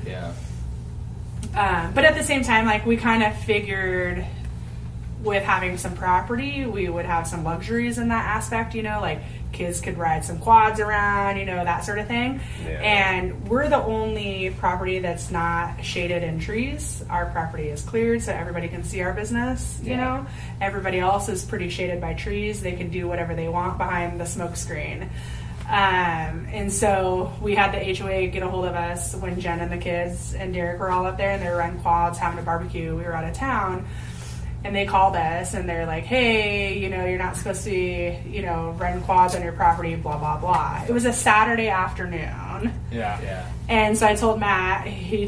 Yeah. But at the same time, like, we kind of figured with having some property, we would have some luxuries in that aspect, you know, like kids could ride some quads around, you know, that sort of thing. Yeah. And we're the only property that's not shaded in trees. Our property is cleared so everybody can see our business, you know. Everybody else is pretty shaded by trees. They can do whatever they want behind the smoke screen. And so we had the HOA get a hold of us when Jen and the kids and Derek were all up there and they were riding quads, having a barbecue. We were out of town. And they called us and they're like, hey, you know, you're not supposed to be, you know, riding quads on your property, blah, blah, blah. It was a Saturday afternoon. Yeah. And so I told Matt, he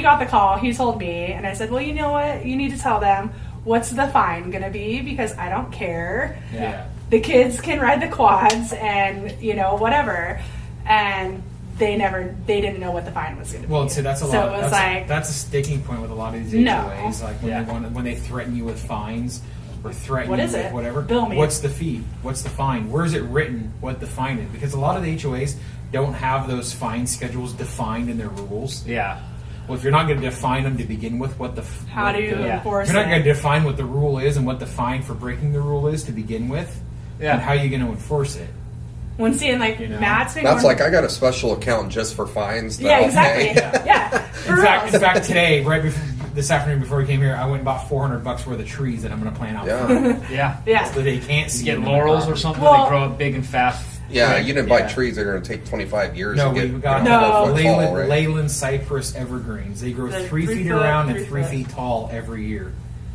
got the call, he told me, and I said, well, you know what? You need to tell them what's the fine going to be because I don't care. Yeah. The kids can ride the quads and, you know, whatever. And they didn't know what the fine was going to be. Well, see, that's a lot. So it was that's a sticking point with a lot of these No. HOAs. Like when they threaten you with fines or threaten What you is with it? whatever. Bill me. What's the fee? What's the fine? Where is it written what the fine is? Because a lot of the HOAs don't have those fine schedules defined in their rules. Yeah. Well, if you're not going to define them to begin with, How do you enforce if you're not going it? to define what the rule is and what the fine for breaking the rule is to begin with, then how are you going to enforce it? When seeing like You know? Matt's been That's going- like I got a special account just for fines. That yeah, I'll exactly. pay. Yeah. For In real. fact, today, right before this afternoon, before we came here, I went and bought $400 worth of trees that I'm going to plant out front, Yeah. Yeah. so they can't see Get them in laurels the or something. Well- they grow up big and fast. Yeah, you didn't buy Yeah. trees that are going to take 25 years No, to we get got No. a foot tall, right? Leyland cypress evergreens. They grow They're 3 feet 3 foot, around and 3 3 foot. feet tall every year.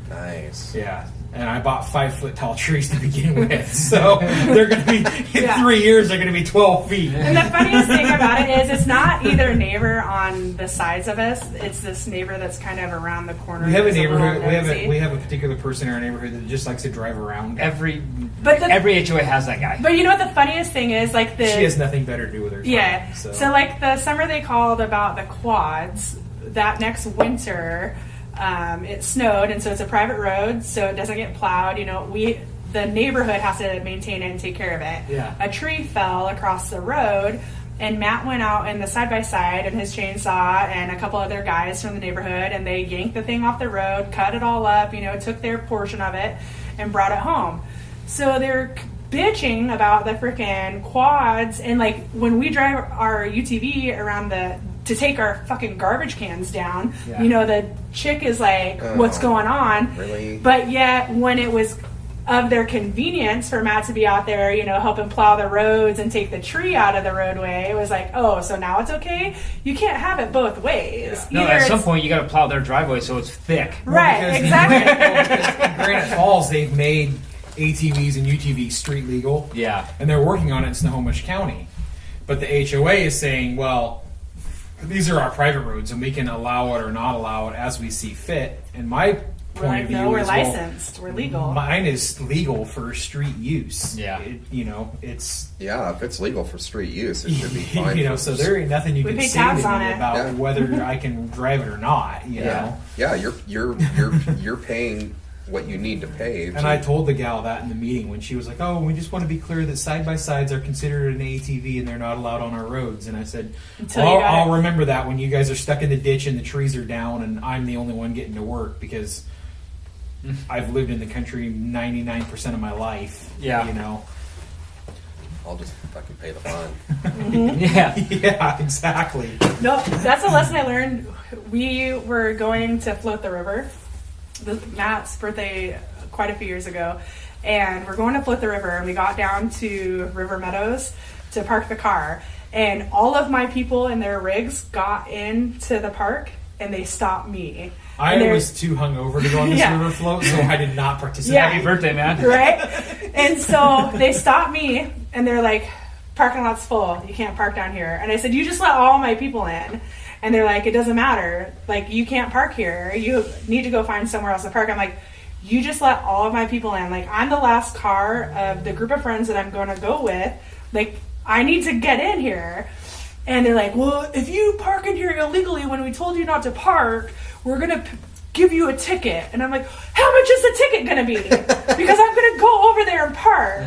Nice. Yeah. And I bought 5 foot tall trees to begin with, so they're going to be in Yeah. 3 years. They're going to be 12 feet. And the funniest thing about it is it's not either neighbor on the sides of us. It's this neighbor that's kind of around the corner. We have a that's little neighborhood. nosy. We have a particular person in our neighborhood that just likes to drive around. Every HOA has that guy. But you know what the funniest thing is? Like She has nothing better to do with her time. Yeah. So, So like the summer they called about the quads, that next winter it snowed, and so it's a private road, so it doesn't get plowed. You know, the neighborhood has to maintain it and take care of it. Yeah. A tree fell across the road, and Matt went out in the side-by-side and his chainsaw and a couple other guys from the neighborhood, and they yanked the thing off the road, cut it all up, you know, took their portion of it and brought it home. So they're bitching about the freaking quads, and like when we drive our UTV around to take our fucking garbage cans down, Yeah. you know, the chick is like, what's going on? Really? But yet when it was of their convenience for Matt to be out there, you know, helping plow the roads and take the tree out of the roadway, it was like, oh, so now it's okay? You can't have it both ways. No, Either at some it's- point you got to plow their driveway so it's thick. Right, because exactly. in Granite Falls, they've made ATVs and UTVs street legal. Yeah. And they're working on it in Snohomish County. But the HOA is saying, well, these are our private roads and we can allow it or not allow it as we see fit. And my We're point like, of view no, we're is, licensed. We're legal. mine is legal for street use. Yeah. You know, it's... Yeah, if it's legal for street use, it should be fine. You know, for so there ain't nothing you We can pay say to tax me on it. about Yeah. whether I can drive it or not, you know? Yeah, you're paying what you need to pay. And I told the gal that in the meeting when she was like, "Oh, we just want to be clear that side-by-sides are considered an ATV and they're not allowed on our roads." And I said, Until you got I'll it. remember that when you guys are stuck in the ditch and the trees are down and I'm the only one getting to work because I've lived in the country 99% of my life. Yeah. You know? I'll just fucking pay the fine. Yeah. Yeah, exactly. No, that's a lesson I learned. We were going to float the river. Matt's birthday quite a few years ago, and we're going to float the river, and we got down to River Meadows to park the car, and all of my people in their rigs got into the park and they stopped me. I And they're- was too hungover to go on this Yeah. river float, so I did not participate. Yeah. Happy birthday, man. right? And so they stopped me and they're like, parking lot's full. You can't park down here. And I said, you just let all my people in. And they're like, it doesn't matter. Like, you can't park here. You need to go find somewhere else to park. I'm like, you just let all of my people in. Like, I'm the last car of the group of friends that I'm going to go with. Like, I need to get in here. And they're like, well, if you park in here illegally when we told you not to park, we're going to give you a ticket. And I'm like, how much is the ticket going to be? Because I'm going to go over there and park.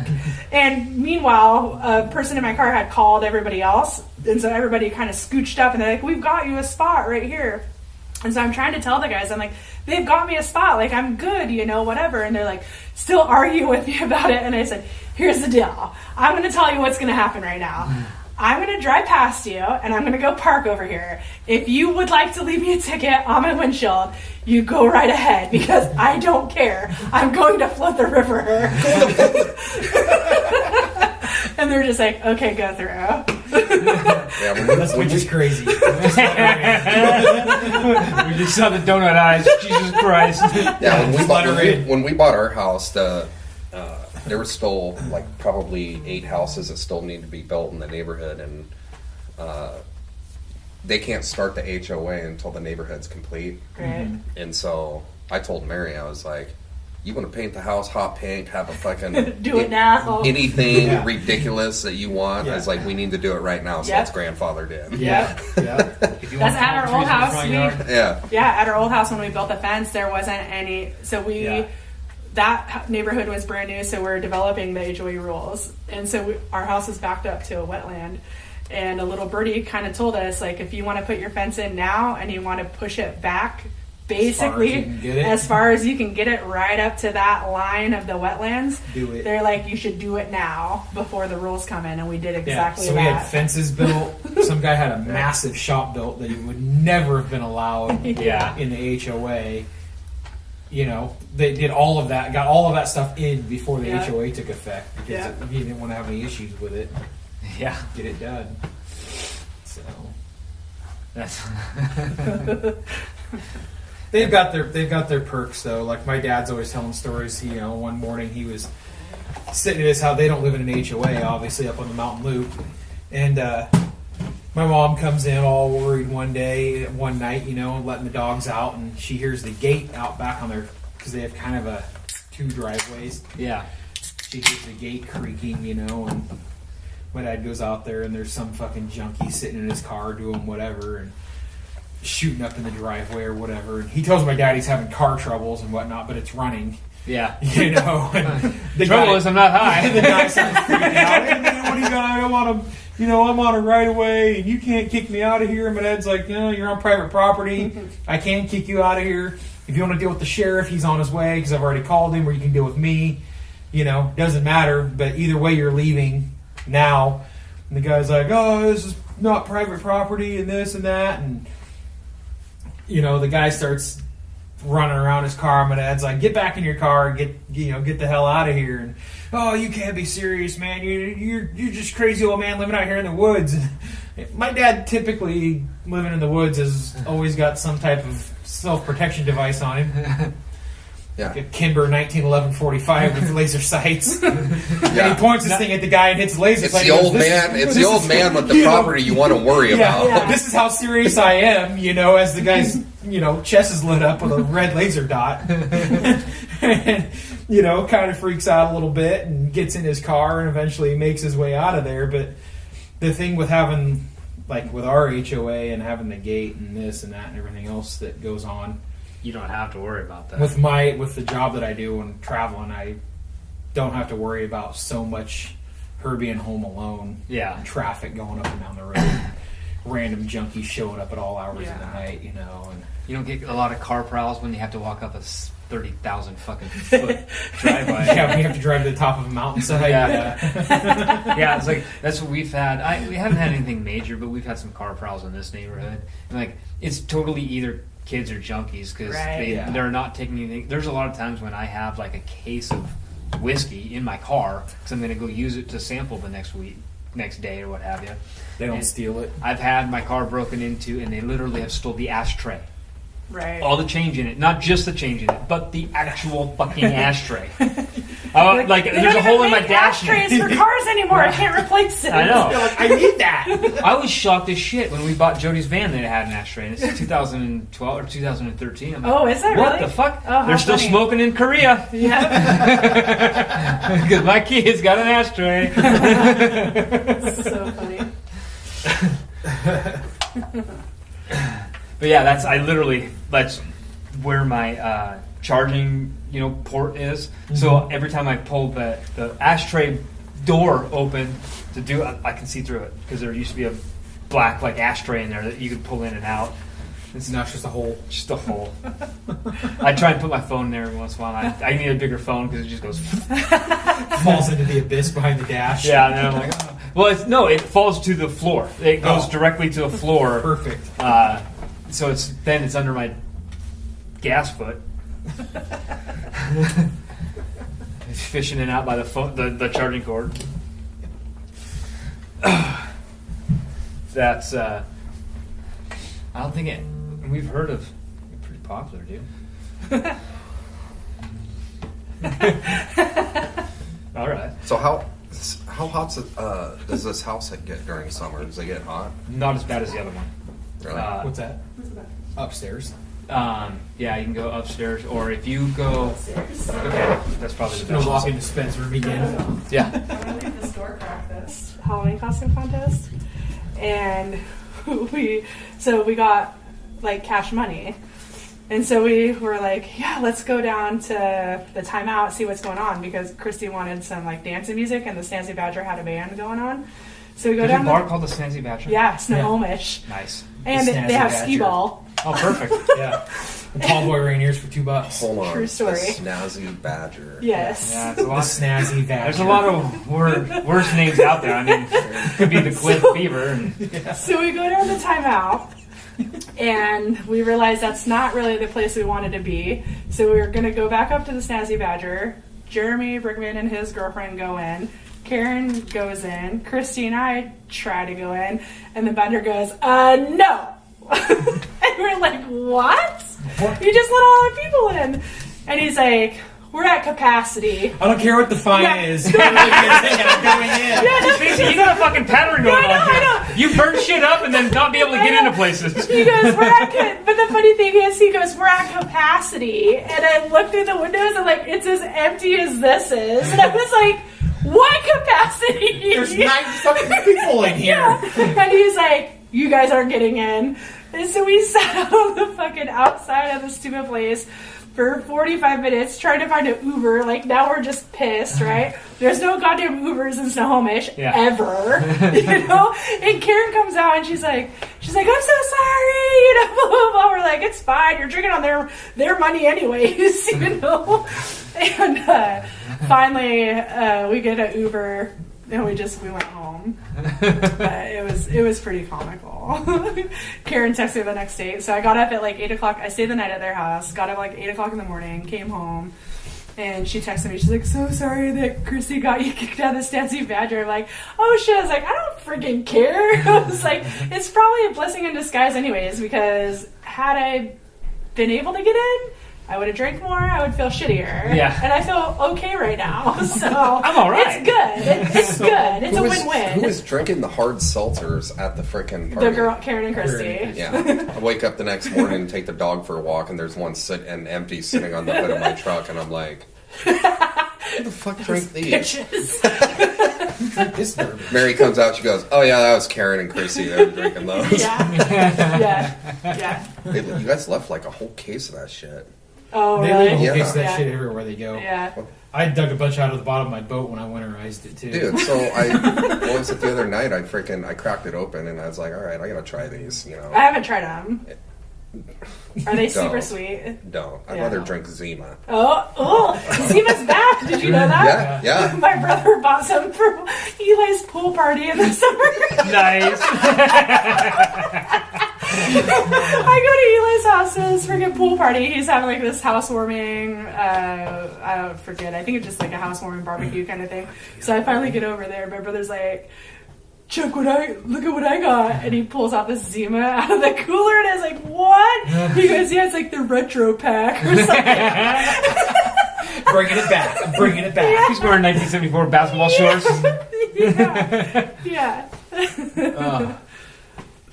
And meanwhile, a person in my car had called everybody else And so everybody kind of scooched up, and they're like, we've got you a spot right here. And so I'm trying to tell the guys, I'm like, they've got me a spot, like, I'm good, whatever. And they're like, still arguing with me about it. And I said, here's the deal. I'm going to tell you what's going to happen right now. I'm going to drive past you, and I'm going to go park over here. If you would like to leave me a ticket on my windshield, you go right ahead, because I don't care. I'm going to flood the river. And they're just like, okay, go through. That's which is crazy. We just saw the donut eyes. Jesus Christ. Yeah, when we bought our house, there were still like probably 8 houses that still need to be built in the neighborhood, and they can't start the HOA until the neighborhood's complete. Right. And so I told Mary, I was like, you want to paint the house hot pink, have a fucking do it now. Anything ridiculous that you want. Yeah. It's like, we need to do it right now, so it's grandfathered in. Yeah. If you That's want at our palm old trees in the house. front yard. Yeah. At our old house when we built the fence, there wasn't any. So that neighborhood was brand new, so we're developing the HOA rules, and so our house is backed up to a wetland. And a little birdie kind of told us, like, if you want to put your fence in now and you want to push it back, basically as far as you can get it right up to that line of the wetlands, Do it. they're like, you should do it now before the rules come in, and we did exactly so that. we had fences built. Some guy had a massive shop built that would never have been allowed in the HOA. They did all of that, got all of that stuff in before the HOA took effect, because he didn't want to have any issues with it. Yeah. Get it done. So That's they've got their perks though. Like my dad's always telling stories. One morning he was sitting at his house. They don't live in an HOA, obviously, up on the mountain loop. And my mom comes in all worried one night, letting the dogs out, and she hears the gate out back on their, because they have kind of 2 driveways. yeah. She hears the gate creaking, and my dad goes out there, and there's some fucking junkie sitting in his car doing whatever and shooting up in the driveway or whatever. And he tells my dad he's having car troubles and whatnot, but it's running. Yeah. And the Trouble is I'm not high. The guy starts freaking out. Hey man, what do you got? I don't want to. I'm on a right of way, and you can't kick me out of here. And my dad's like, no, you're on private property. I can kick you out of here. If you want to deal with the sheriff, he's on his way, because I've already called him, or you can deal with me. Doesn't matter. But either way, you're leaving now. And the guy's like, oh, this is not private property, and this and that. And, the guy starts running around his car. My dad's like, get back in your car and get the hell out of here. And, oh, you can't be serious, man. You're just crazy old man living out here in the woods. My dad, typically living in the woods, has always got some type of self-protection device on him. Yeah. Like a Kimber 1911 45 with laser sights. And Yeah. he points this thing at the guy and hits laser It's sight. the old man. It's the old man with the property you want to worry about. Yeah. This is how serious I am, as the guy's, chest is lit up with a red laser dot. And, kind of freaks out a little bit and gets in his car and eventually makes his way out of there. But the thing with having, like with our HOA and having the gate and this and that and everything else that goes on, You don't have to worry about that. with the job that I do and traveling, I don't have to worry about so much her being home alone. Yeah. And traffic going up and down the road. And random junkies showing up at all hours of the night, And You don't get a lot of car prowls when you have to walk up a 30,000 fucking foot driveway. yeah, we have to drive to the top of a mountainside. Yeah, it's like that's what we've had. We haven't had anything major, but we've had some car prowls in this neighborhood. And like, it's totally either kids or junkies, because they're not taking anything. There's a lot of times when I have like a case of whiskey in my car because I'm going to go use it to sample the next day or what have you. They don't steal it. I've had my car broken into, and they literally have stole the ashtray. Right. All the change in it, not just the change in it, but the actual fucking ashtray. There's a hole in my dash. Ashtrays for cars anymore. I can't replace it. I know. I need that. I was shocked as shit when we bought Jody's van that it had an ashtray. And it's 2012 or 2013. I'm like, Oh, is it what really? the fuck? Oh, how They're still funny. smoking in Korea. Yeah. Because my kid's got an ashtray. That's so funny. But yeah, that's where my charging port is. Mm-hmm. So every time I pull the ashtray door open to do, I can see through it, because there used to be a black like ashtray in there that you could pull in and out. It's not just a hole. Just a hole. I try and put my phone in there every once in a while. I need a bigger phone because it just goes falls into the abyss behind the dash. Yeah, and then I'm like, oh. Well, it falls to the floor. It goes directly to the floor. Perfect. So it's under my gas foot. It's fishing it out by the phone, the charging cord. That's I don't think we've heard of. It's pretty popular, dude. All right. So how hot does this house get during summer? Does it get hot? Not as bad as the other one. Really? What's that? Upstairs. Yeah, you can go upstairs, or if you go Upstairs. Okay, that's probably the Gonna best. walk into Spence room again. Yeah. I'm gonna leave this door cracked this Halloween costume contest, and we got like cash money, and so we were like, yeah, let's go down to the timeout, see what's going on, because Christy wanted some like dancing music, and the Stacey Badger had a band going on. So we go There's down a bar called the Snazzy Badger. yeah, Snohomish, Nice. and The they have Snazzy skee Badger. ball. Oh, perfect. Yeah. Tall boy Rainiers for $2. Hold on. True story. The Snazzy Badger. Yes. Yeah, it's a The lot. Snazzy Badger. There's a lot of worse names out there. I mean, it could be the Cliff Beaver. And, So we go down to timeout, and we realize that's not really the place we wanted to be. So we were going to go back up to the Snazzy Badger. Jeremy Brickman and his girlfriend go in. Karen goes in. Christy and I try to go in. And the vendor goes, no. And we're like, what? You just let all the people in. And he's like, we're at capacity. I don't care what the fine Yeah. is. I'm going in. Stacey, you got a fucking pattern going on here. I know. You burn shit up and then not be able to get into places. He goes, but the funny thing is, he goes, we're at capacity. And I looked through the windows and like, it's as empty as this is. And I was like, what capacity? There's 9 fucking people in here. Yeah. And he's like, you guys aren't getting in. And so we sat on the fucking outside of the stupid place for 45 minutes trying to find an Uber. Like, now we're just pissed, right? There's no goddamn Ubers in Snohomish ever, you know? And Karen comes out and she's like, I'm so sorry, you know, blah, blah, blah. We're like, it's fine. You're drinking on their money anyways, you know? And finally, we get an Uber. And we went home. But it was pretty comical. Karen texted me the next day. So I got up at like 8 o'clock. I stayed the night at their house. Got up like 8 o'clock in the morning. Came home. And she texted me. She's like, so sorry that Chrissy got you kicked out of the Stacey Badger. I'm like, oh shit. I was like, I don't freaking care. I was like, it's probably a blessing in disguise anyways. Because had I been able to get in, I would have drank more. I would feel shittier. Yeah. And I feel okay right now. So I'm all right. It's good. It's good. It's a win-win. Who was drinking the hard seltzers at the frickin' party? The girl, Karen and Christy. Yeah. I wake up the next morning and take the dog for a walk, and there's one empty sitting on the hood of my truck, and I'm like, who the fuck drank these? Bitches. This bourbon. Mary comes out, she goes, oh yeah, that was Karen and Chrissy. They were drinking those. Yeah. Hey, you guys left like a whole case of that shit. Oh, They really? leave a whole Yeah. case of that Yeah. shit everywhere they go. Yeah. I dug a bunch out of the bottom of my boat when I winterized it too. Dude, so what was it the other night? I cracked it open and I was like, all right, I gotta try these, you know. I haven't tried them. Are they super Don't. sweet? Don't. I'd Yeah. rather drink Zima. Oh, Zima's back. Did you know that? Yeah. My brother bought some for Eli's pool party in the summer. Nice. I go to Eli's house to his freaking pool party. He's having like this housewarming, I don't forget. I think it's just like a housewarming barbecue kind of thing. So I finally get over there. My brother's like, look at what I got. And he pulls out this Zima out of the cooler and I was like, what? He goes, yeah, it's like the retro pack or something. Bringing it back. I'm bringing it back. He's wearing 1974 basketball shorts. Yeah.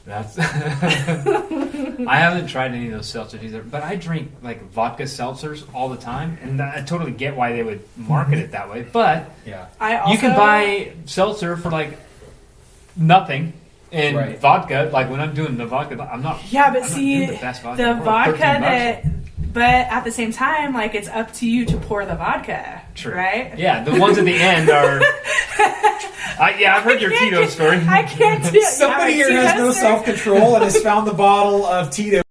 That's. I haven't tried any of those seltzers either, but I drink like vodka seltzers all the time, and I totally get why they would market it that way. But Yeah. you can buy seltzer for like nothing and vodka. Like when I'm doing the vodka, I'm not. Yeah, but I'm see, not doing the best vodka. the in the world. vodka 13 bucks. that. But at the same time, like, it's up to you to pour the vodka. True. Right? Yeah, the ones at the end are. I've heard your Tito story. I can't do it. Somebody here has no self-control and has found the bottle of Tito